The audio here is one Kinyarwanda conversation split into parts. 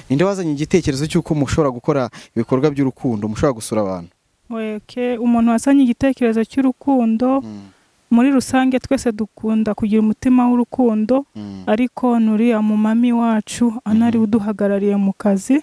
Ninde wazanye igitekerezo cy'uko mushobora gukora ibikorwa by'urukundo, mushobora gusura abantu? Umuntu wasanye igitekerezo cy'urukundo, muri rusange twese dukunda kugira umutima w'urukundo, ariko nuriya mu mami wacu anari uduhagarariye mu kazi,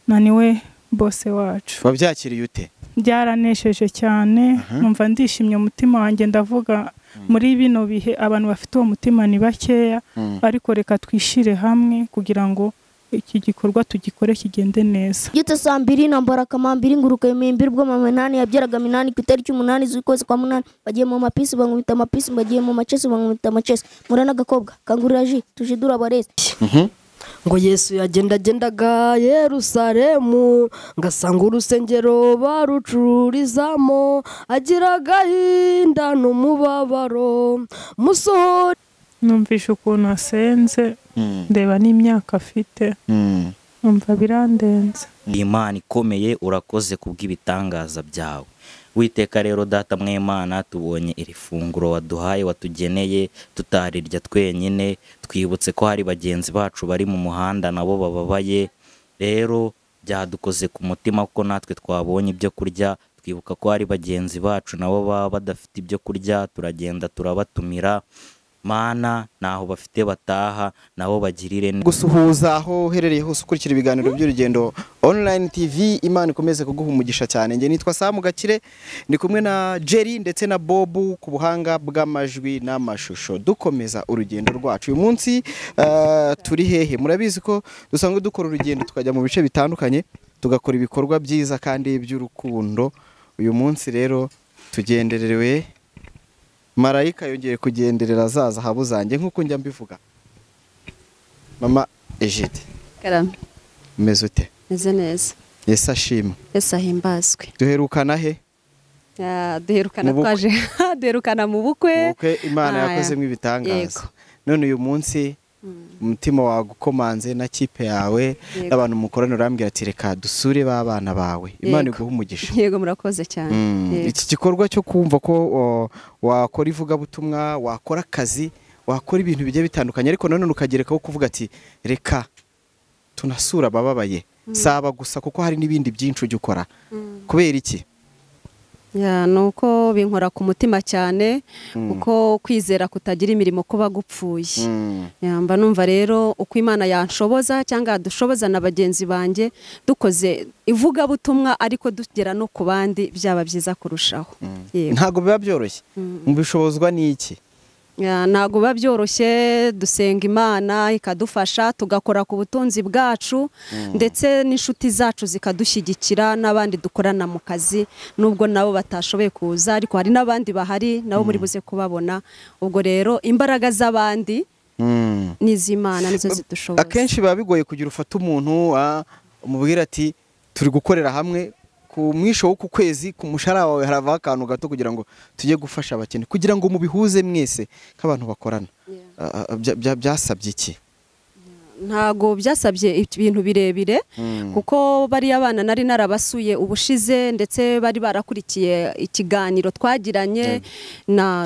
naniwe bose wacu. Wabyakiriye ute? Byaranesheje cyane, numva ndishimye umutima wanjye, ndavuga muri bino bihe abantu bafite uwo mutima ni bakeya, ariko reka twishire hamwe kugira ngo iki gikorwa tugikore kigende neza. Gite saa 2 nambara kama 2 nguruka imimbiri bwo mama 8 yabyaraga 8 ku itariki 8 z'ukwezi kwa 8 bagiye mu mapisi bangumita amapisi, bagiye mu macesi bangumita amacesi, murana gakobwa kanguriraji tujidura barezi. Ngo Yesu yagendaga Yerusalemu, ngasanga urusengero barucururizamo, agira agahinda n'umubabaro musohora. Numvisha ukuntu asenze, ndeba n'imyaka afite, numva birandenze. Imana ikomeye, urakoze kubw'ibitangaza byawe. Witeka rero data mw'Imana, tubonye iri funguro waduhaye, watugeneye, tutarirya twenyine, twibutse ko hari bagenzi bacu bari mu muhanda nabo bababaye. Rero byadukoze ku mutima kuko natwe twabonye ibyo kurya, twibuka ko hari bagenzi bacu nabo baba badafite ibyo kurya, turagenda turabatumira. Mana naho bafite bataha nabo bagirire gusuhuza aho uherereye hose ukurikira ibiganiro by'urugendo online TV. Imana ikomeze kuguha umugisha cyane. Nge nitwa Samu Gakire, ndi kumwe na Jerry ndetse na Bob ku buhanga bw'amajwi n'amashusho, dukomeza urugendo rwacu. Uyu munsi turi hehe? Murabizi ko dusanzwe dukora urugendo tukajya mu bice bitandukanye, tugakora ibikorwa byiza kandi by'urukundo. Uyu munsi rero tugenderewe, marayika yongeye kugenderera zaza habuzange nkuko njya mbivuga. Mama Ejide, karame, umeze ute? meze neza. Yesu ashimwe. Yesu ahimbazwe. Duherukana he? Duherukana twaje duherukana mu bukwe. Imana yakozemo ibitangaza. None uyu munsi umutima wagukomanze na kipe yawe, abantu mukorana urambwira ati reka dusure babana bawe. Imana iguhe umugisha. Yego, murakoze cyane. Iki gikorwa cyo kumva ko wakora ivugabutumwa, wakora akazi, wakora ibintu bigiye bitandukanye, ariko none ukagerekaho kuvuga ati reka tunasura abababaye, saba gusa kuko hari n'ibindi byinshi ujya ukora. Kubera iki? Nuko binkora ku mutima cyane, uko kwizera kutagira imirimo kuba gupfuye. Mba numva rero uko Imana yanshoboza cyangwa yadushoboza na bagenzi banjye, dukoze ivugabutumwa ariko dugera no ku bandi, byaba byiza kurushaho. Ntago biba byoroshye. Mubishobozwa n'iki? Ntago biba byoroshye, dusenga Imana ikadufasha, tugakora ku butunzi bwacu, ndetse n'inshuti zacu zikadushyigikira, n'abandi dukorana mu kazi nubwo nabo batashoboye kuza, ariko hari n'abandi bahari nabo muri buze kubabona. Ubwo rero imbaraga z'abandi n'iz'Imana nizo zidushoboza. Akenshi biba bigoye kugira ufata umuntu umubwira ati turi gukorera hamwe, ku mwisho w'uku kwezi ku mushahara wawe harava akantu gato kugira ngo tujye gufasha abakene, kugira ngo mubihuze mwese nk'abantu bakorana. Byasabye iki? Ntago byasabye ibintu birebire, kuko bari abana nari narabasuye ubushize, ndetse bari barakurikiye ikiganiro twagiranye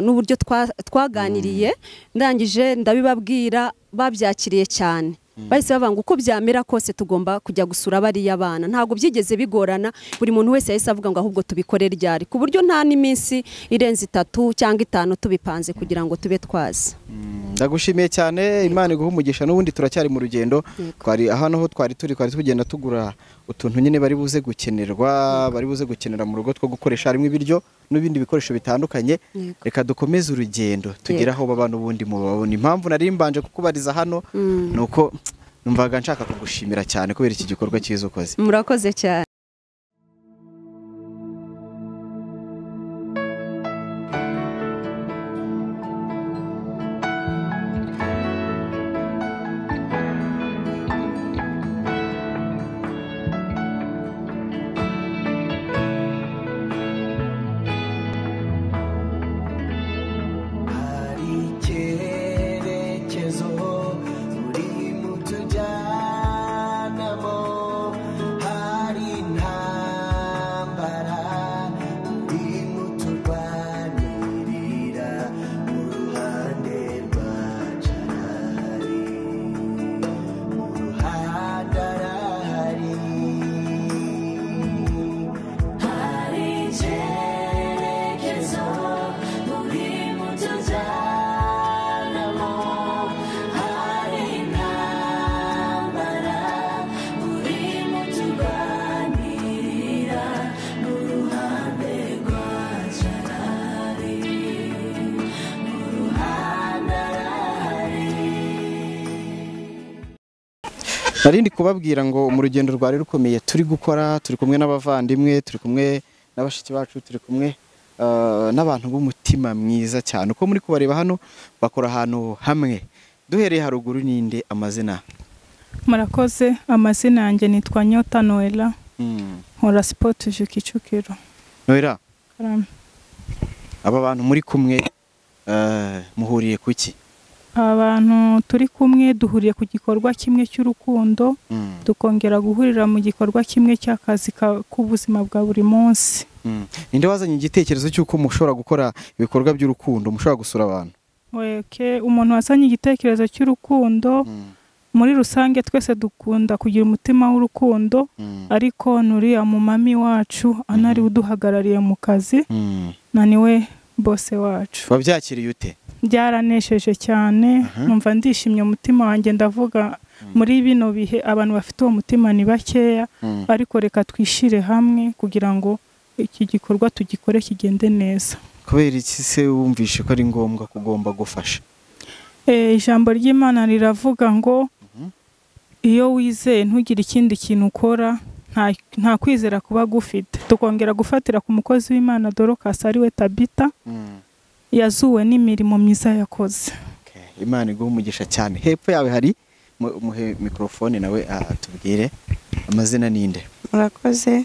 n'uburyo twaganiriye, ndangije ndabibabwira, babyakiriye cyane. Bahise bavanga uko byamera kose tugomba kujya gusura bariya abana. Ntago byigeze bigorana, buri muntu wese yahise avuga ngo ahubwo tubikore ryari, ku buryo nta n'iminsi irenze 3 cyangwa 5 tubipanze kugira ngo tube twaza. Ndagushimiye cyane, Imana iguhe umugisha. N'ubundi turacyari mu rugendo, twari hano ho twari tugenda tugura utuntu nyine bari buze gukenerwa, bari buze gukenera mu rugo two gukoresha, harimo ibiryo n'ibindi bikoresho bitandukanye. Reka dukomeze urugendo tugera aho babana ubundi mubabona. Impamvu nari mbanje kukubariza hano nuko numvaga nshaka kugushimira cyane kubera iki gikorwa cyiza ukoze. Murakoze cyane. Hari narindi kubabwira ngo mu rugendo rwari rukomeye turi gukora, turi kumwe n'abavandimwe, turi kumwe n'abashiki bacu, turi kumwe n'abantu b'umutima mwiza cyane. Uko muri kubareba hano bakora ahantu hamwe. Duhereye haruguru ninde amazina? Murakoze, amazina yanjye nitwa Nyota Noella. Nkora sport Kicukiro. Noella, Karame. aba bantu muri kumwe muhuriye kuki? Abantu turi kumwe duhuriye ku gikorwa kimwe cy'urukundo, tukongera guhurira mu gikorwa kimwe cy'akazi k'ubuzima bwa buri munsi. Ninde wazanye igitekerezo cy'uko mushobora gukora ibikorwa by'urukundo, mushobora gusura abantu? Umuntu wazanye igitekerezo cy'urukundo, muri rusange twese dukunda kugira umutima w'urukundo, ariko nuriya umumami wacu anari uduhagarariye mu kazi, naniwe bose wacu. Wabyakiriye ute? Byaranesheje cyane, numva ndishimye umutima wanjye. Ndavuga muri bino bihe abantu bafite uwo mutima ni bakeya, ariko reka twishire hamwe kugira ngo iki gikorwa tugikore kigende neza. Kubera iki se wumvishe ko ari ngombwa kugomba gufasha? Ijambo ry'Imana riravuga ngo iyo wizeye ntugire ikindi kintu ukora, nta kwizera kuba gufite. Tukongera gufatira ku mukozi w'Imana Dorcas ari we Tabita, yazuwe n'imirimo myiza yakoze. Imana iguhe umugisha cyane. Hepfo yawe hari muhe mikrofone nawe atubwire amazina ninde? Murakoze,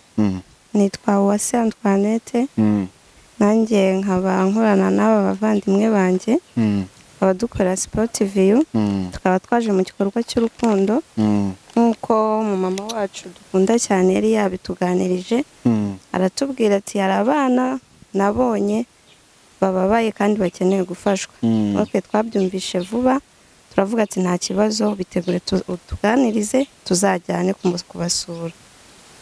nitwa Uwase Antoinette. Nanjye nkaba nkorana n'aba bavandimwe banjye, abadukora sport view, tukaba twaje mu gikorwa cy'urukundo nk'uko mu mama wacu dukunda cyane yari yabituganirije. Aratubwira ati hari abana nabonye bababaye kandi bakeneye gufashwa. Twabyumvishe vuba, turavuga ati nta kibazo, bitegure tuganirize tuzajyane kubasura.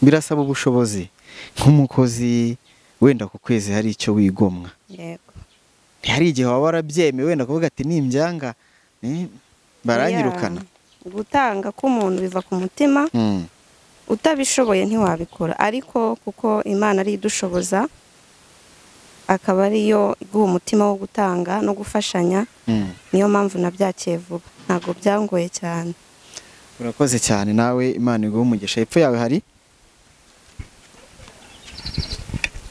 Birasaba ubushobozi nk'umukozi, wenda ku kwezi hari icyo wigomwa. Yego. Hari igihe waba warabyemeye wenda kuvuga ati nimbyanga baranyirukana? Gutanga k'umuntu biva ku mutima, utabishoboye ntiwabikora, ariko kuko Imana ari idushoboza, akaba ariyo iguha umutima wo gutanga no gufashanya, niyo mpamvu nabyakiye vuba, ntabwo byangoye cyane. Urakoze cyane nawe, Imana iguhe umugisha. Hepfo yawe hari?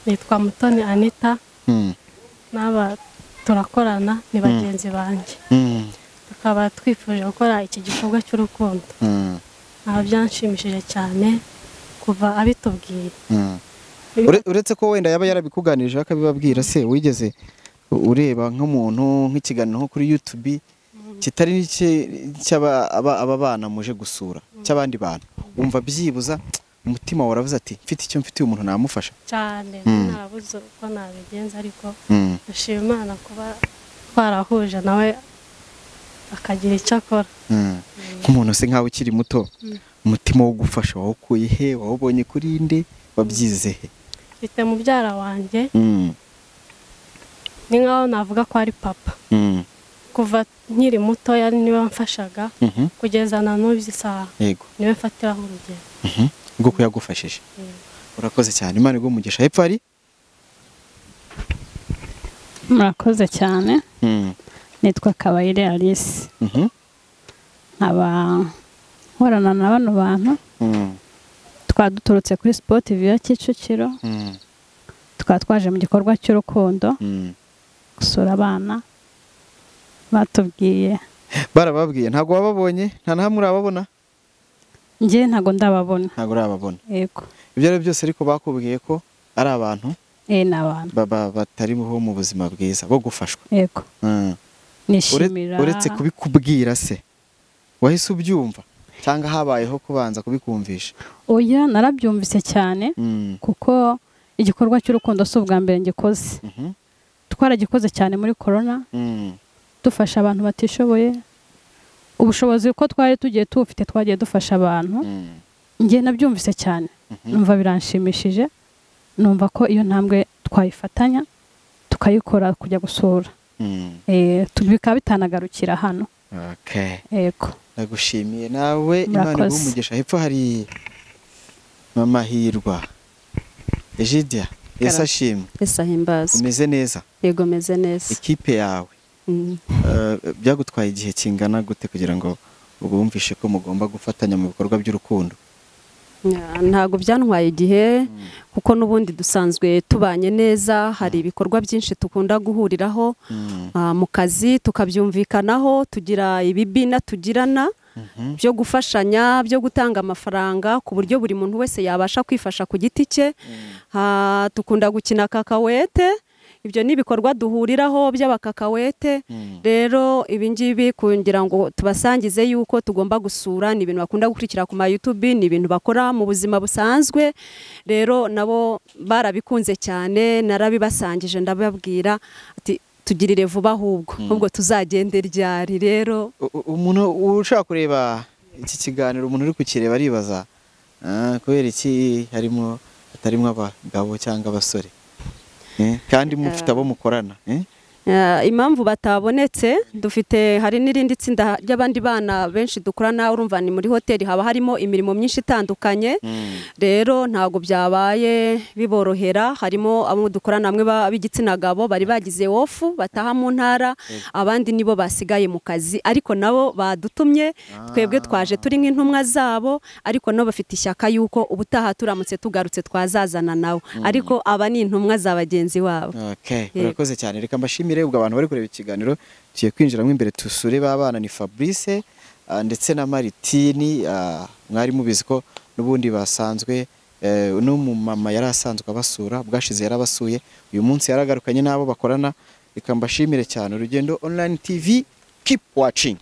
Nitwa Mutoni Anita. N'aba turakorana ni bagenzi banjye. Tukaba twifuje gukora iki gikorwa cy'urukundo. Byanshimishije cyane kuva abitubwiye. Uretse ko wenda yaba yarabikuganirije akabibabwira, se wigeze ureba nk'umuntu nk'ikiganiro nko kuri YouTube kitari aba bana muje gusura cy'abandi bantu, wumva byibuza umutima waravuze ati mfite icyo mfitiye umuntu namufasha cyane? Narabuze uko nabigenza, ariko ndashima Imana kuba twarahuje nawe akagira icyo akora. Nk'umuntu se nkawe ukiri muto, umutima wo gufasha wawukuye he? Wawubonye kuri nde? Wabyize he? Mfite mubyara wanjye, ni nkaho navuga ko ari papa. Kuva nkiri mutoya niwe wamfashaga kugeza na n'ubu isaha, niwe mfatiraho urugero ubwo ko yagufashije. Urakoze cyane, Imana iguhe umugisha. Hepfo hari? Murakoze cyane. Nitwa Kabayire Alice. Nkaba nkorana na bano bantu, twaduturutse kuri sport view Kicukiro, tukaba twaje mu gikorwa cy'urukundo gusura abana. Batubwiye, barababwiye? Ntago wababonye? Nta na hamwe urababona? Nje ntago ndababona. Ntago urababona? Yego. Ibyo ari byose ariko bakubwiye ko ari abantu n'abantu batari mu buzima bwiza bo gufashwa. Yego. Nishimira. Uretse kubikubwira se, wahise ubyumva cyangwa habayeho kubanza kubikumvisha? Oya, narabyumvise cyane kuko igikorwa cy'urukundo si ubwa mbere ngikoze. Twaragikoze cyane muri corona, dufasha abantu batishoboye. Ubushobozi uko twari tugiye tufite twagiye dufasha abantu. Ngiye nabyumvise cyane, numva biranshimishije, numva ko iyo ntambwe twayifatanya tukayikora kujya gusura. Bikaba bitanagarukira hano. Yego. Ndagushimiye nawe, Imana iguhe umugisha. Hepfo hari Mama Hirwa Egidia. Yesu ashimwe. Yesu ahimbaza. Umeze neza? Yego, meze neza. Ikipe yawe byagutwaye igihe kingana gute kugira ngo bumvishe ko mugomba gufatanya mu bikorwa by'urukundo? ntago byantwaye igihe kuko n'ubundi dusanzwe tubanye neza, hari ibikorwa byinshi tukunda guhuriraho mu kazi tukabyumvikanaho, tugira ibibina tugirana byo gufashanya, byo gutanga amafaranga ku buryo buri muntu wese yabasha kwifasha ku giti cye. Tukunda gukina kakawete, ibyo ni ibikorwa duhuriraho by'abakakawete. Rero ibingibi kugira ngo tubasangize yuko tugomba gusura, ni ibintu bakunda gukurikira ku ma YouTube, ni ibintu bakora mu buzima busanzwe. Rero nabo barabikunze cyane, narabibasangije ndababwira ati tugirire vuba ahubwo tuzagende ryari. Rero umuntu ushaka kureba iki kiganiro, umuntu uri kukireba aribaza kubera iki hatarimo abagabo cyangwa abasore kandi mufite abo mukorana? Impamvu batabonetse, hari n'irindi tsinda ry'abandi bana benshi dukorana. Urumva ni muri hoteli haba harimo imirimo myinshi itandukanye, rero ntago byabaye biborohera. Harimo abo dukorana amwe b'igitsina gabo bari bagize ofu bataha mu ntara, abandi nibo basigaye mu kazi, ariko nabo badutumye. Twebwe twaje turi nk'intumwa zabo, ariko nabo bafite ishyaka yuko ubutaha turamutse tugarutse twazazana nawe, ariko aba ni intumwa za bagenzi wabo. Urakoze cyane, reka mbashimire. Ubwo abantu bari kureba ikiganiro tugiye kwinjiramo imbere tusure Babana ni Fabrice ndetse na Maritini. Mwari mubizi ko n'ubundi basanzwe n'umumama yari asanzwe abasura, bwashize yarabasuye, uyu munsi yaragarukanye n'abo bakorana. Reka mbashimire cyane. Urugendo Online TV, keep watching.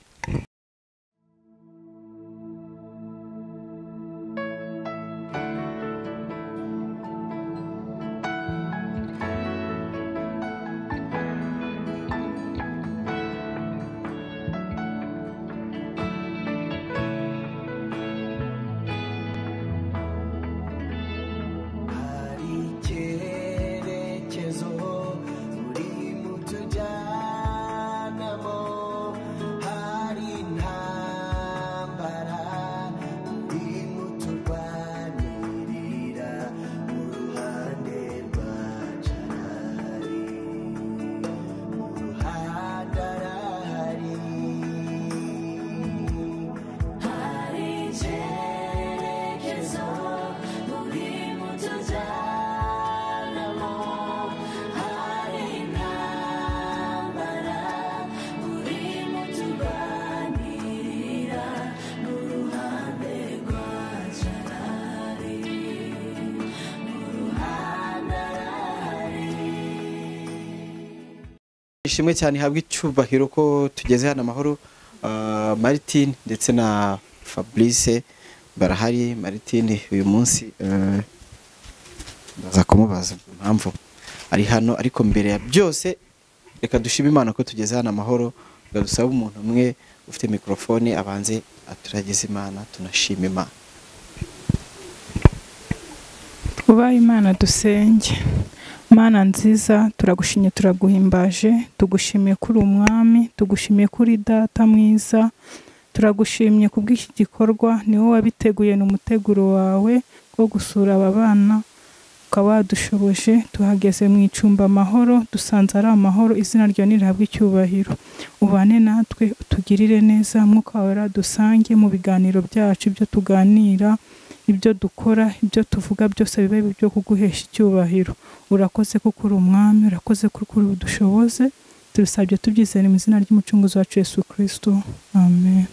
Ishimwe cyane habwa icyubahiro ko tugeze hano amahoro. Martin ndetse na Fabrice barahari. Martin uyu munsi ndaza kumubaza impamvu ari hano, ariko mbere ya byose reka dushime Imana ko tugeze hano amahoro. Dusaba umuntu umwe ufite mikrofone abanze aturagize Imana, tunashima Imana. Twubahe Imana dusenge. Mana nziza, turagushimye turaguhimbaje, tugushimiye kuri umwami, tugushimiye kuri data mwiza, turagushimye kubw'iki gikorwa. Ni wowe wabiteguye n'umuteguro wawe wo gusura aba bana, ukaba wadushoboje. Tuhageze mu icumba amahoro, dusanze ari amahoro. Izina ryawe nirihabwe icyubahiro. Ubane natwe, utugirire neza. Mwuka wawe radusange mu biganiro byacu, ibyo tuganira, ibyo dukora, ibyo tuvuga byose bibe byo kuguhesha icyubahiro. Urakoze kuko uri umwami, urakoze kuko uri budushoboze. Turasabye tubyizera mu izina ry'umucunguzi wacu Yesu Kristo, amen.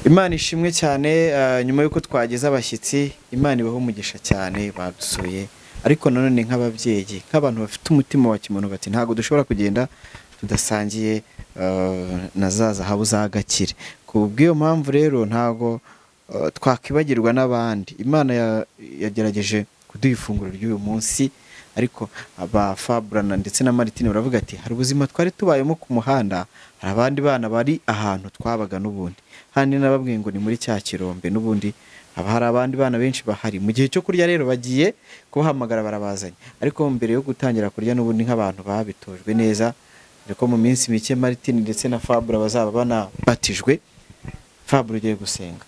Imana ishimwe cyane. Nyuma yuko twagize abashyitsi, Imana ibaho umugisha cyane, badusuye ariko nanone nk'ababyeyi, nk'abantu bafite umutima wa kimuntu, bati ntago dushobora kugenda tudasangiye na zahabu zagakire. Ku bw'iyo mpamvu rero ntago twakwibagirwa n'abandi. Imana yagerageje kuduha ifunguro ry'uyu munsi, ariko aba Babana ndetse na Martine baravuga ati hari ubuzima twari tubayemo ku muhanda, hari abandi bana bari ahantu twabaga n'ubundi handi nababwiye ngo ni muri cya kirombe, n'ubundi haba hari abandi bana benshi bahari. Mu gihe cyo kurya rero bagiye kubahamagara, barabazanye, ariko mbere yo gutangira kurya n'ubundi nk'abantu babitojwe neza, ariko mu minsi mike Martine ndetse na Babana bazaba banabatijwe. Babana ugiye gusenga,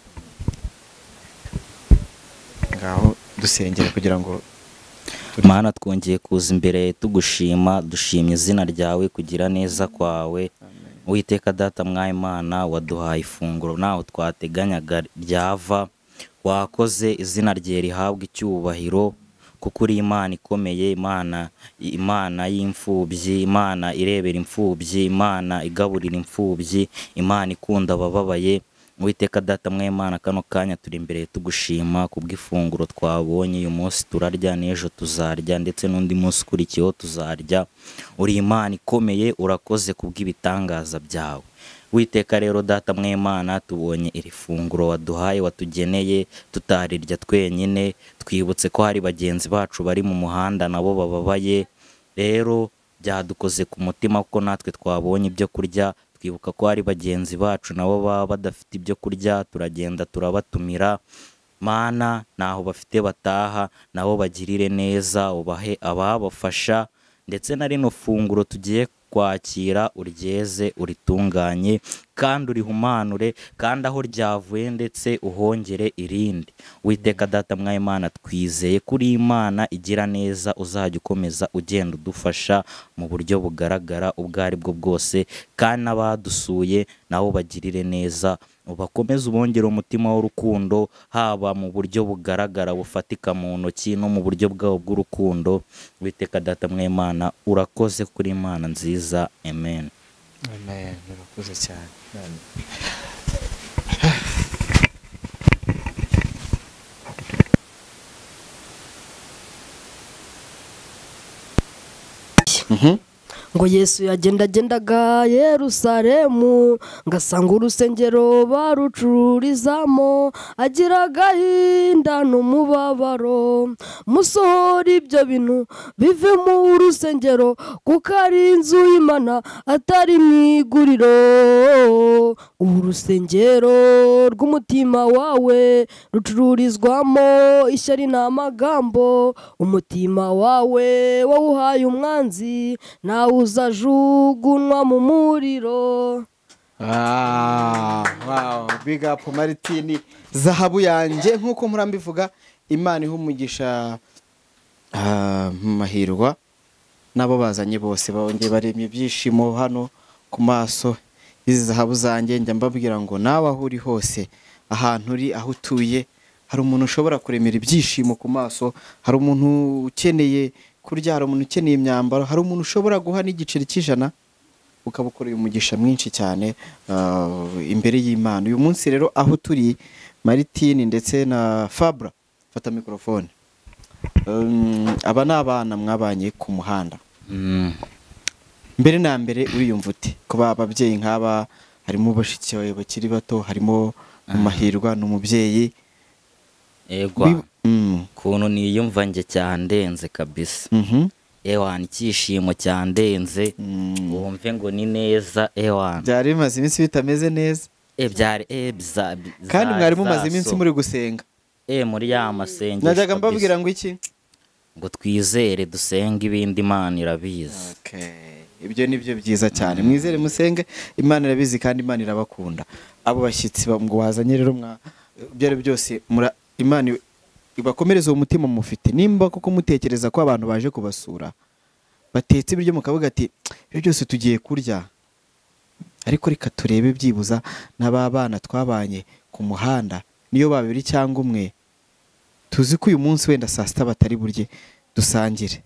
ngaho dusengera kugira ngo Mana twongeye kuza imbere tugushima, dushimye izina ryawe, kugira neza kwawe. Uwiteka data Imana, waduhaye ifunguro naho twateganyaga ryava, wakoze, izina rye rihabwa icyubahiro, kuko uri Imana ikomeye, Imana y'imfubyi, Imana irebera imfubyi, Imana igaburira imfubyi, Imana ikunda abababaye. Uwiteka data Imana, kano kanya turi imbere tugushima kubw'ifunguro twabonye uyu munsi, turarya n'ejo tuzarya ndetse n'undi munsi ukurikiyeho tuzarya. Uri Imana ikomeye, urakoze kubw'ibitangaza byawe. Uwiteka rero data Imana, tubonye iri funguro waduhaye, watugeneye, tutarirya twenyine, twibutse ko hari bagenzi bacu bari mu muhanda nabo bababaye. Rero byadukoze ku mutima kuko natwe twabonye ibyo kurya, twibuka ko hari bagenzi bacu nabo baba badafite ibyo kurya, turagenda turabatumira. Mana, naho bafite bataha, nabo bagirire neza, ubahe ababafasha, ndetse na rino funguro tugiye kwakira uryeze, uritunganye kandi urihumanure, kandi aho ryavuye ndetse uhongere irindi. Uwiteka data Imana, twizeye kuri Imana igira neza, uzajya ukomeza ugenda udufasha mu buryo bugaragara ubwo ari bwo bwose, kandi n'abadusuye nabo bagirire neza, ubakomeze ubongere umutima w'urukundo, haba mu buryo bugaragara bufatika mu ntoki no mu buryo bwabo bw'urukundo. Uwiteka data Imana, urakoze kuri Imana nziza. Amen. Amen. Urakoze cyane. ngo Yesu yagendagendaga Yerusalemu, ngasanga urusengero barucururizamo, agira agahinda n'umubabaro. Musohora ibyo bintu bive mu rusengero, kuko ari inzu y'Imana atari mu iguriro. Urusengero rw'umutima wawe rucururizwamo ishyari n'amagambo, umutima wawe wawuhaye umwanzi, nawe uzajugunwa mu muriro. Wow, big up Martine, zahabu yanjye. Nk'uko murambivuga, Imana iha umugisha mahirwa nabo bazanye bose, bongeye baremye ibyishimo hano ku maso. Izi zahabu zanjye njya mbabwira ngo nawe aho uri hose, ahantu uri, aho utuye, hari umuntu ushobora kuremera ibyishimo ku maso, hari umuntu ukeneye kurya, hari umuntu ukeneye imyambaro, hari umuntu ushobora guha n'igiceri cy'ijana ukabukorera umugisha mwinshi cyane imbere y'Imana. Uyu munsi rero aho turi, Martine ndetse na Babana, fata mikrofone. Aba ni abana mwabanye ku muhanda. Mbere na mbere uriyumva ute kuba ababyeyi nk'aba? Harimo bashiki bawe bakiri bato, harimo Mahirwa n'umubyeyi. Ego kuntu niyumva nge cyandenze kabisa. Ewana, icyishimo cyandenze, wumve ngo ni neza. Ewana, byari bimaze iminsi bitameze neza. Byari kandi mwari mumaze iminsi muri gusenga. Muri ya masengesho najyaga mbabwira ngo iki, ngo twizere dusenge, ibindi Imana irabizi. Ibyo nibyo byiza cyane, mwizere musenge, Imana irabizi kandi Imana irabakunda. Abo bashyitsi ngo wazanye rero byari byose, Imana ibakomereza uwo mutima mufite. Nimba koko mutekereza ko abantu baje kubasura batetse ibiryo, mukavuga ati ibyo byose tugiye kurya, ariko reka turebe byibuza n'ababana twabanye ku muhanda, niyo babiri cyangwa umwe, tuzi ko uyu munsi wenda saa sita batari burye, dusangire.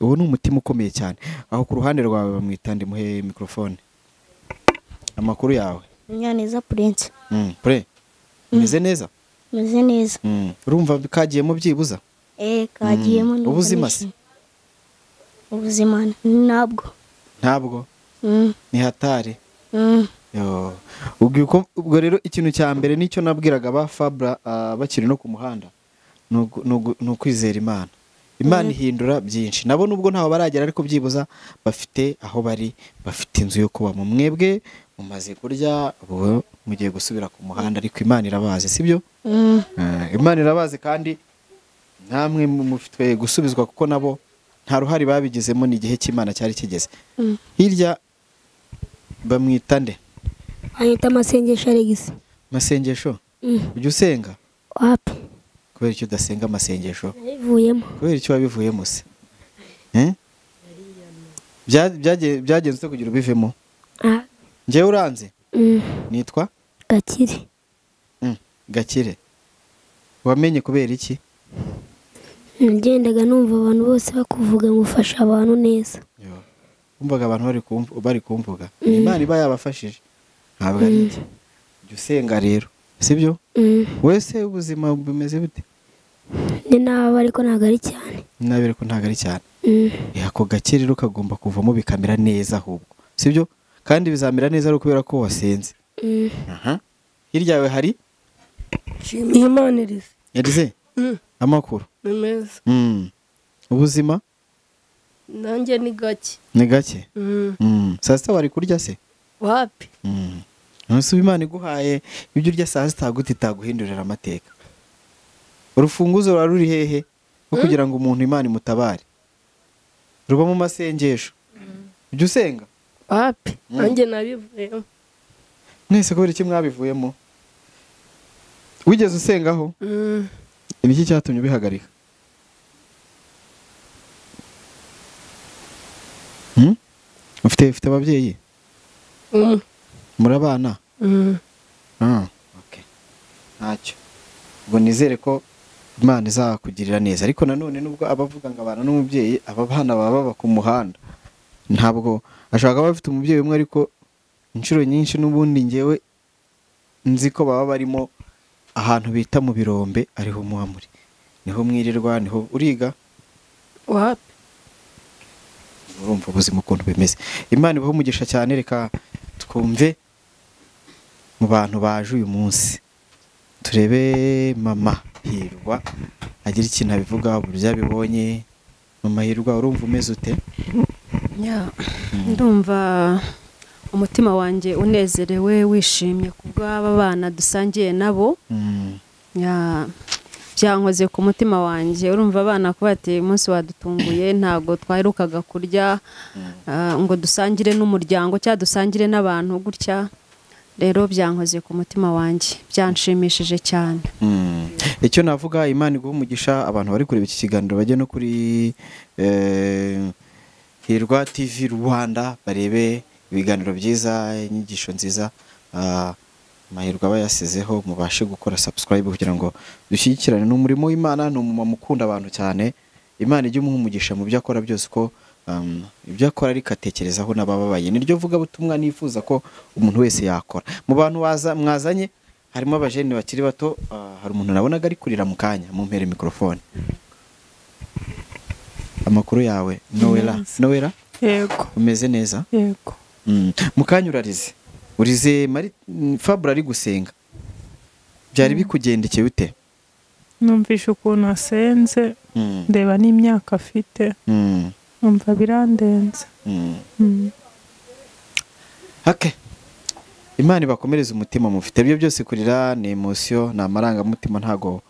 Uwo ni umutima ukomeye cyane. Aho ku ruhande rwawe bamwita ndi, muhe mikrofone. Amakuru yawe? Nyaneza Prince. Pre, umeze neza meze neza. urumva kagiyemo byibuza Kagiyemo ubuzima se ubuzima ntabwo ni hatari ubwo rero ikintu cya mbere nicyo nabwiraga ba Fabra bakiri no ku muhanda ni ukwizera Imana. Imana ihindura byinshi, nabo nubwo ntaho baragera ariko byibuza bafite aho bari, bafite inzu yo kubamo. Mwebwe mumaze kurya ubu mugiye gusubira ku muhanda, ariko Imana irabazi, sibyo? Imana irabazi kandi namwe mufitwe gusubizwa kuko nabo nta ruhari babigizemo, n'igihe cy'Imana cyari kigeze. Hirya bamwita nde? Ahita Masengesho Alex. Masengesho? Ujya usenga? Wapi? Kubera icyo udasenga amasengesho? Nabivuyemo. Kubera icyo wabivuyemo se? Byagenze kugira ubivemo? Njyewe uranze? Nitwa? Gakire. Gakire. Wamenye kubera iki? Nagendaga numva abantu bose bakuvuga ngo ufasha abantu neza. Umvaga abantu bari kumvuga. Imana iba yabafashije. Ntabwo ari iki. Jya usenga rero, sibyo? Wese ubuzima bumeze bute? Ni nabi ariko ntabwo ari cyane. Nabi ariko ntabwo ari cyane. Ako Gakire rero kagomba kuvamo bikamera neza ahubwo, sibyo? Kandi bizamera neza ari kubera ko wasenze. Hirya yawe hari? Imana irize. Yarize? Amakuru? Ni meza. Ubuzima? Nanjye ni gake. Ni gake? Saa sita wari kurya se? Wapi? Nonese Imana iguhaye ibyo urya saa sita gute itaguhindurira amateka? Urufunguzo rwa ruri hehe rwo kugira ngo umuntu Imana imutabare? Ruba mu masengesho. Ujya usenga? Wapi? Nanjye nabivuyemo. Mwese kubera iki mwabivuyemo? Wigeze usengaho? Niki cyatumye ubihagarika? Ufite ababyeyi? Murabana? Okay. Ntacyo. Ubwo nizere ko Imana izakugirira neza, ariko nanone nubwo abavuga ngo abana n'umubyeyi, aba bana baba ku muhanda. Ntabwo ashaka bafite umubyeyi umwe, ariko inshuro nyinshi n'ubundi ngewe nzi ko baba barimo ahantu bita mu birombe, ariho muba muri. Niho mwirirwa, niho uriga? Wapi? Urumva ubuzima ukuntu bimeze. Imana ibaho umugisha cyane. Reka twumve mu bantu baje uyu munsi, turebe mama Hirwa agira ikintu abivuga, uburyo abibonye. Mama Hirwa, urumva umeze ute? Ndumva umutima wanjye unezerewe, wishimye kubw'aba bana dusangiye nabo. Byankoze ku mutima wanjye. Urumva abana kuba ati umunsi wadutunguye, ntabwo twaherukaga kurya ngo dusangire n'umuryango cyangwa dusangire n'abantu gutya. Rero byankoze ku mutima wanjye, byanshimishije cyane. Icyo navuga, Imana iguhe umugisha. Abantu bari kureba iki kiganiro bajye no kuri Hirwa TV Rwanda barebe ibiganiro byiza, inyigisho nziza Mahirwa aba yasizeho. Mubashe gukora subscribe kugira ngo dushyigikirane n'umurimo w'Imana. Ni umumama ukunda abantu cyane. Imana ijye umuha umugisha mu byo akora byose, ko ibyo akora ariko atekerezaho n'abababaye. Niryo vuga butumwa nifuza ko umuntu wese yakora. Mu bantu mwazanye harimo abajene bakiri bato. Hari umuntu nabonaga ari kurira mu kanya. Mumpere mikrofone. Amakuru yawe? Noella? Yego. Umeze neza? Yego. Mukanya urarize. Urize Fabra ari gusenga. Byari bikugendekeye ute? Numvisha ukuntu asenze, ndeba n'imyaka afite. Numva birandenze. Okay. Imana ibakomereze umutima mufite. Ibyo byose kurira ni emotion, ni amarangamutima, ntago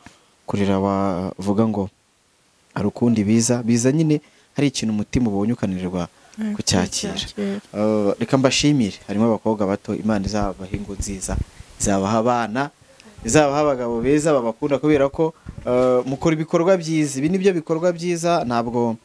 kurira wavuga ngo ari ukundi biza nyine hari ikintu umutima ubonye ukananirwa kucyakira. Reka mbashimire. Harimo abakobwa bato. Imana izabaha ingo nziza, izabaha abana, izabaha abagabo beza babakunda, kubera ko mukora ibikorwa byiza. Ibi nibyo bikorwa byiza. Ntabwo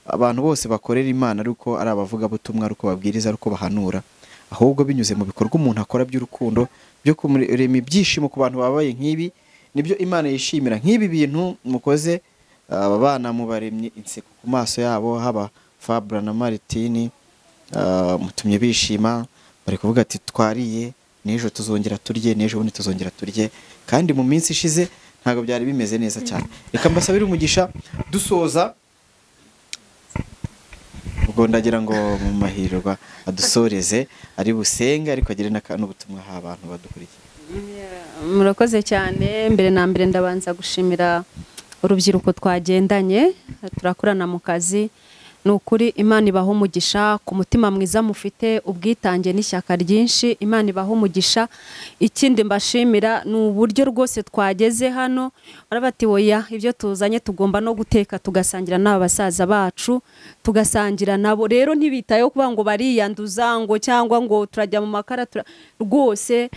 abantu bose bakorera Imana ariko ari abavuga butumwa, ariko babwiriza, ariko bahanura, ahubwo binyuze mu bikorwa umuntu akora by'urukundo, byo kurema ibyishimo ku bantu babaye nk'ibi. Nibyo Imana yishimira. Nk'ibi bintu mukoze, aba bana mubaremye inseko ku maso yabo, haba Fabra na Martini, mutumye bishima, bari kuvuga ati twariye, n'ejo tuzongera turye, n'ejo bundi tuzongera turye. kandi mu minsi ishize ntabwo byari bimeze neza cyane. Reka mbasabire umugisha dusoza, ubwo ndagira ngo mu mahirwa adusoreze ari busenge ariko agire n'ubutumwa ha abantu badukurikiye. Murakoze cyane. Mbere na mbere ndabanza gushimira urubyiruko twagendanye turakorana mu kazi. Ni ukuri Imana ibaha umugisha ku mutima mwiza mufite, ubwitange n'ishyaka ryinshi. Imana ibaha umugisha. Ikindi mbashimira ni uburyo rwose twageze hano, barabati oya ibyo tuzanye tugomba no guteka tugasangira n'aba basaza bacu, tugasangira nabo. Rero ntibitayeho kuba ngo bariyanduza ngo cyangwa ngo turajya mu makara rwose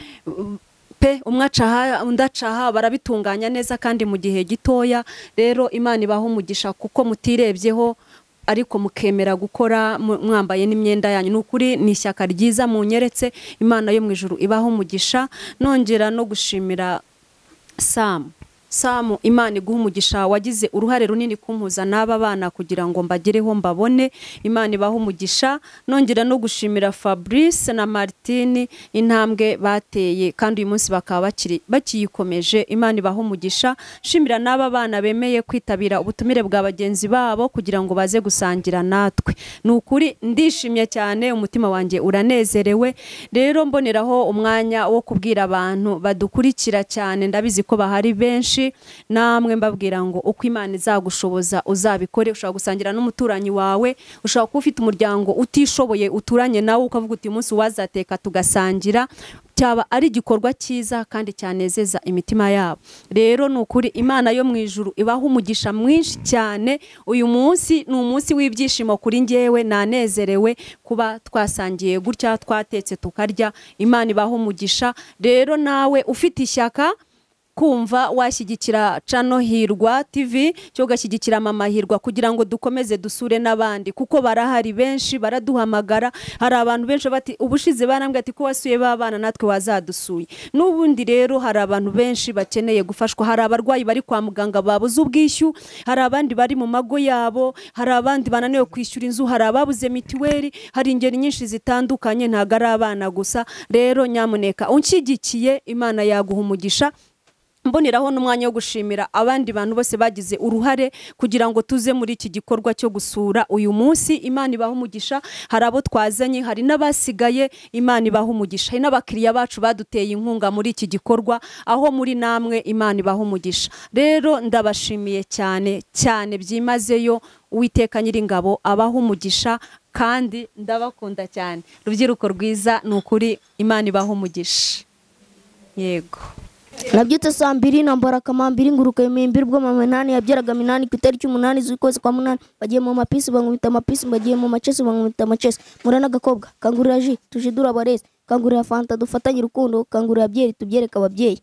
pe umwe acaha undi acaha, barabitunganya neza kandi mu gihe gitoya. Rero Imana ibaha umugisha kuko mutirebyeho ariko mukemera gukora mwambaye n'imyenda yanyu. Nukuri ni ishyaka ryiza munyeretse. Imana yo mu ijuru ibaha umugisha. Nongera no gushimira Samu, Imana iguhe umugisha, wagize uruhare runini kumpuza n'aba bana kugira ngo mbagereho mbabone. Imana ibaha umugisha. Nongera no gushimira Fabrice na Martine intambwe bateye kandi uyu munsi bakaba bakiyikomeje. Imana ibaha umugisha. Shimira n'aba bana bemeye kwitabira ubutumire bwa bagenzi babo kugira ngo baze gusangira natwe. Nukuri ndishimye cyane, umutima wanjye uranezerewe. Rero mboneraho umwanya wo kubwira abantu badukurikira cyane, ndabizi ko bahari benshi, namwe mbabwira ngo uko Imana izagushoboza uzabikore. Ushobora gusangira n'umuturanyi wawe, ushobora kuba ufite umuryango utishoboye uturanye nawe ukavuga uti umunsi wazateka tugasangira, cyaba ari igikorwa cyiza kandi cyanezeza imitima yabo. Rero ni ukuri Imana yo mu ijuru ibaha umugisha mwinshi cyane. Uyu munsi ni umunsi w'ibyishimo kuri njyewe, nanezerewe kuba twasangiye gutya, twatetse tukarya. Imana ibaha umugisha. Rero nawe ufite ishyaka kumva washyigikira Channel Hirwa TV cyo gashyigikira Mama Hirwa kugira ngo dukomeze dusure n'abandi, kuko barahari benshi baraduhamagara. Hari abantu benshi bati ubushize barambye ati ko wasuye babana natwe wazadusuye. N'ubundi rero hari abantu benshi bakeneye gufashwa. Hari abarwayi bari kwa muganga babuze ubwishyu, hari abandi bari mu mago yabo, hari abandi bananiwe kwishyura inzu, hari ababuze mitiweli, hari ingeri nyinshi zitandukanye, ntago ari abana gusa. Rero nyamuneka unshigikiye, Imana yaguha umugisha. Mboneraho n'umwanya wo gushimira abandi bantu bose bagize uruhare kugira ngo tuze muri iki gikorwa cyo gusura uyu munsi. Imana ibaha umugisha. Hari abo twazanye, hari n'abasigaye. Imana ibaha umugisha. Hari n'abakiriya bacu baduteye inkunga muri iki gikorwa, aho muri namwe Imana ibaha umugisha. Rero ndabashimiye cyane cyane byimazeyo. Uwiteka Nyiringabo abaha umugisha kandi ndabakunda cyane. Rubyiruko rwiza, ni ukuri Imana ibaha umugisha. Yego. Nabyutse saa 2 nambara kamambiri nguruka imimbiri ubwo mama nani yabyaraga 8 ku itariki 8 z'ukwezi kwa 8 bagiye mu mapisi bankubita amapisi, bagiye mu macesi bankubita amacesi. Murana gakobwa kangurira ji tujidura barezi, kangurira fanta dufatanye urukundo, kangurira byeri tubyereka ababyeyi.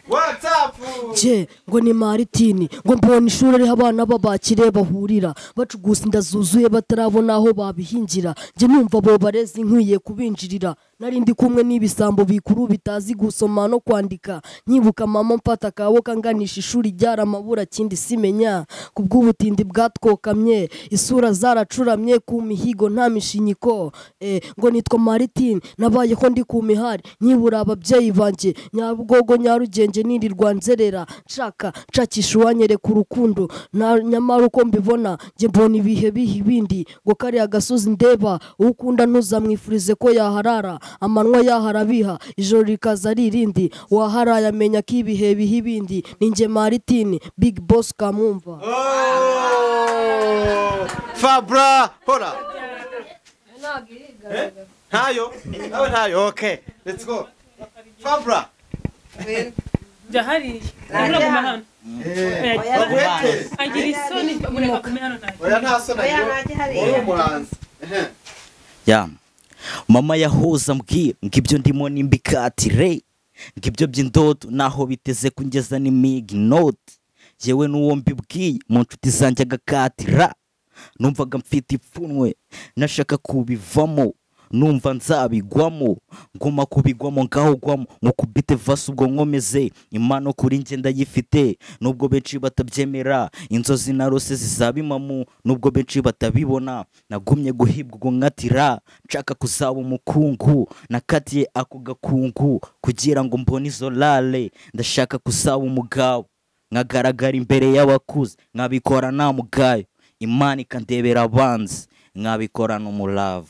What's up? Je ngo ni Martine ngo mbona ishuri ari abana babakire bahurira bacugusa indazuzuye batarabona aho babihingira. Je numva bo barezi nkwiye kubinjirira. Nari ndi kumwe n'ibisambo bikuru bitazi gusoma no kwandika. Nyibuka mama mfata kawo kanganisha ishuri ryara mabura kindi simenya. Kubw'ubutindi bwatwokamye isura zaracuramye ku mihigo nta mishinyiko. Ngo nitwa Martine nabaye ko ndi ku mihari nyibura ababyeyi banje Nyabugogo Nyarugenge nirirwa nzerera nshaka nshakisha uwanyere ku rukundo. Nyamara uko mbibona nge mbona ibihe bindi ngo kari agasozi ndeba ukunda ntuzamwifurize ko yaharara. Amanwa yaharabiha ijoro rikaza ririndi waharaye amenya ko ibihe bihibindi. Ninjye Martine Big Boss kamumva. Fabra hora ntayo ntayo. Okay, let's go. Fabra Jahari hano agira isoni mureka kumera nayo. Oya nta soni oya umuhanzi. Mama yahoza mbwira ngibyo ndimo nimbikatire ngibyo by'indodo naho biteze kungeza ni mig note. Yewe nuwo mbibwiye mu nshuti zanjye agakatira. Numvaga mfite ipfunwe nashaka kubivamo numva nzabigwamo ngoma kubigwamo ngaho gwamo nkukubite vasi ubwo nkomeze impano kuri njye ndayifite nubwo benshi batabyemera inzozi narose zizabimamu nubwo benshi batabibona nagumye guhibwa ubwo nkatira nshaka kuzaba umukungu nakatiye ako gakungu kugira ngo mbone izo lale ndashaka kuzaba umugabo nkagaragara imbere y'abakuze nkabikora nta mugayo Imana ikandebera abanzi nkabikorana umurava